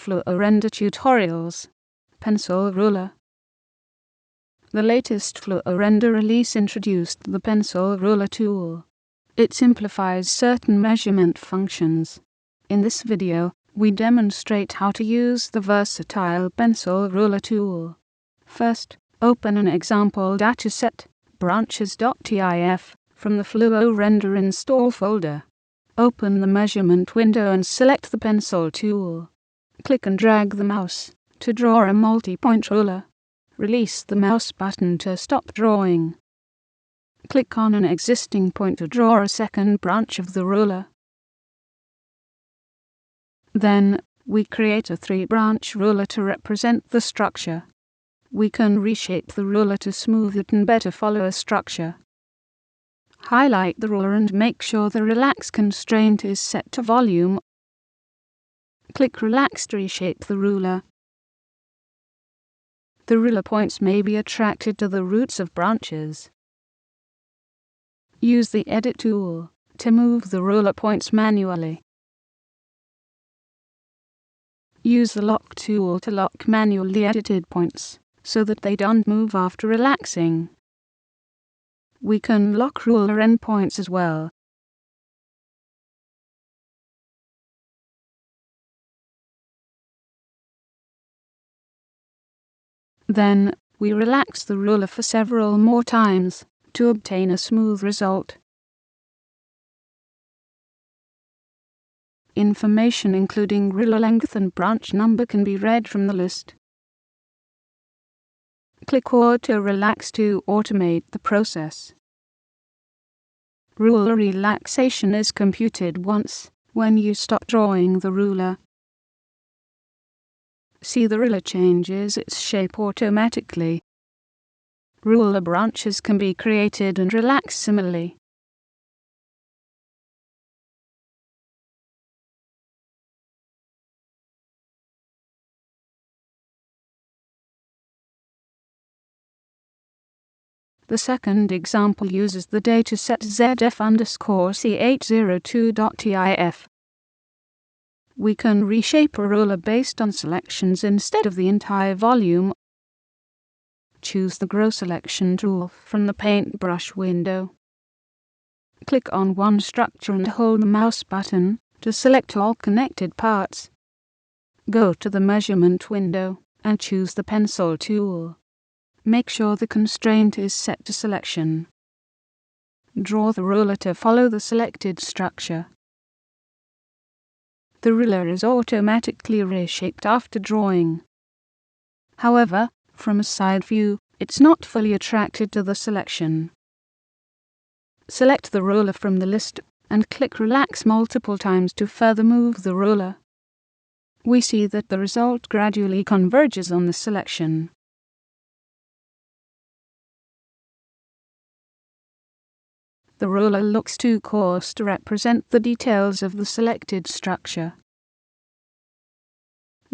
FluoRender tutorials. Pencil ruler. The latest FluoRender release introduced the pencil ruler tool. It simplifies certain measurement functions. In this video, we demonstrate how to use the versatile pencil ruler tool. First, open an example dataset, branches.tif, from the FluoRender install folder. Open the measurement window and select the pencil tool. Click and drag the mouse to draw a multi-point ruler. Release the mouse button to stop drawing. Click on an existing point to draw a second branch of the ruler. Then, we create a 3-branch ruler to represent the structure. We can reshape the ruler to smooth it and better follow a structure. Highlight the ruler and make sure the relax constraint is set to volume. Click Relax to reshape the ruler. The ruler points may be attracted to the roots of branches. Use the Edit tool to move the ruler points manually. Use the Lock tool to lock manually edited points so that they don't move after relaxing. We can lock ruler endpoints as well. Then, we relax the ruler for several more times to obtain a smooth result. Information including ruler length and branch number can be read from the list. Click Auto Relax to automate the process. Ruler relaxation is computed once when you stop drawing the ruler. See, the ruler changes its shape automatically. Ruler branches can be created and relaxed similarly. The second example uses the dataset ZF_C802.tif. We can reshape a ruler based on selections instead of the entire volume. Choose the Grow Selection tool from the Paintbrush window. Click on one structure and hold the mouse button to select all connected parts. Go to the Measurement window and choose the Pencil tool. Make sure the constraint is set to selection. Draw the ruler to follow the selected structure. The ruler is automatically reshaped after drawing. However, from a side view, it's not fully attracted to the selection. Select the ruler from the list and click Relax multiple times to further move the ruler. We see that the result gradually converges on the selection. The ruler looks too coarse to represent the details of the selected structure.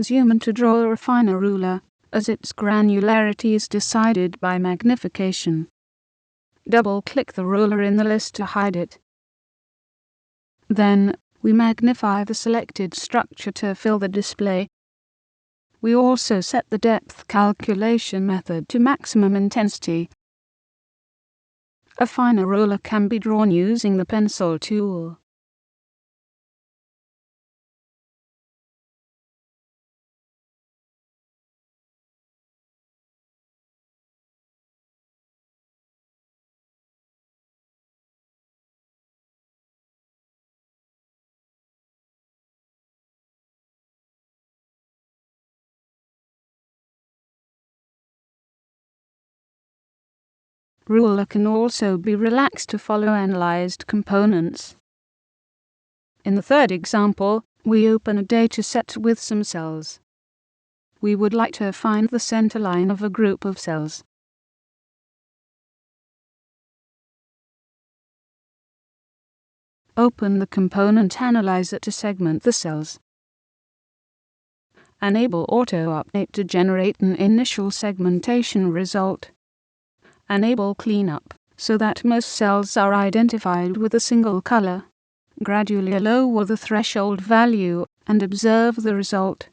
Zoom in to draw a finer ruler, as its granularity is decided by magnification. Double-click the ruler in the list to hide it. Then, we magnify the selected structure to fill the display. We also set the depth calculation method to maximum intensity. A finer ruler can be drawn using the Pencil tool. Ruler can also be relaxed to follow analyzed components. In the third example, we open a dataset with some cells. We would like to find the center line of a group of cells. Open the component analyzer to segment the cells. Enable Auto Update to generate an initial segmentation result. Enable Cleanup so that most cells are identified with a single color. Gradually lower the threshold value and observe the result.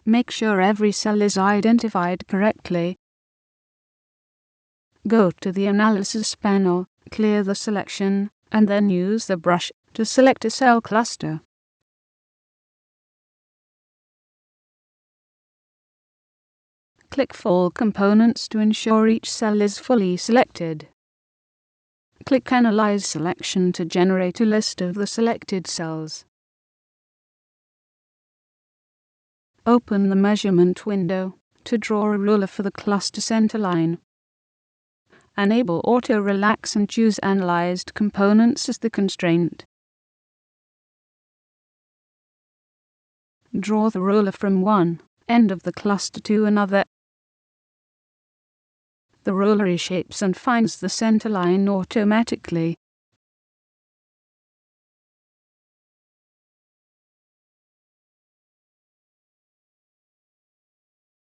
Make sure every cell is identified correctly. Go to the Analysis panel, clear the selection, and then use the brush to select a cell cluster. Click Full Components to ensure each cell is fully selected. Click Analyze Selection to generate a list of the selected cells. Open the measurement window to draw a ruler for the cluster center line. Enable Auto Relax and choose Analyzed Components as the constraint. Draw the ruler from one end of the cluster to another. The ruler reshapes and finds the center line automatically.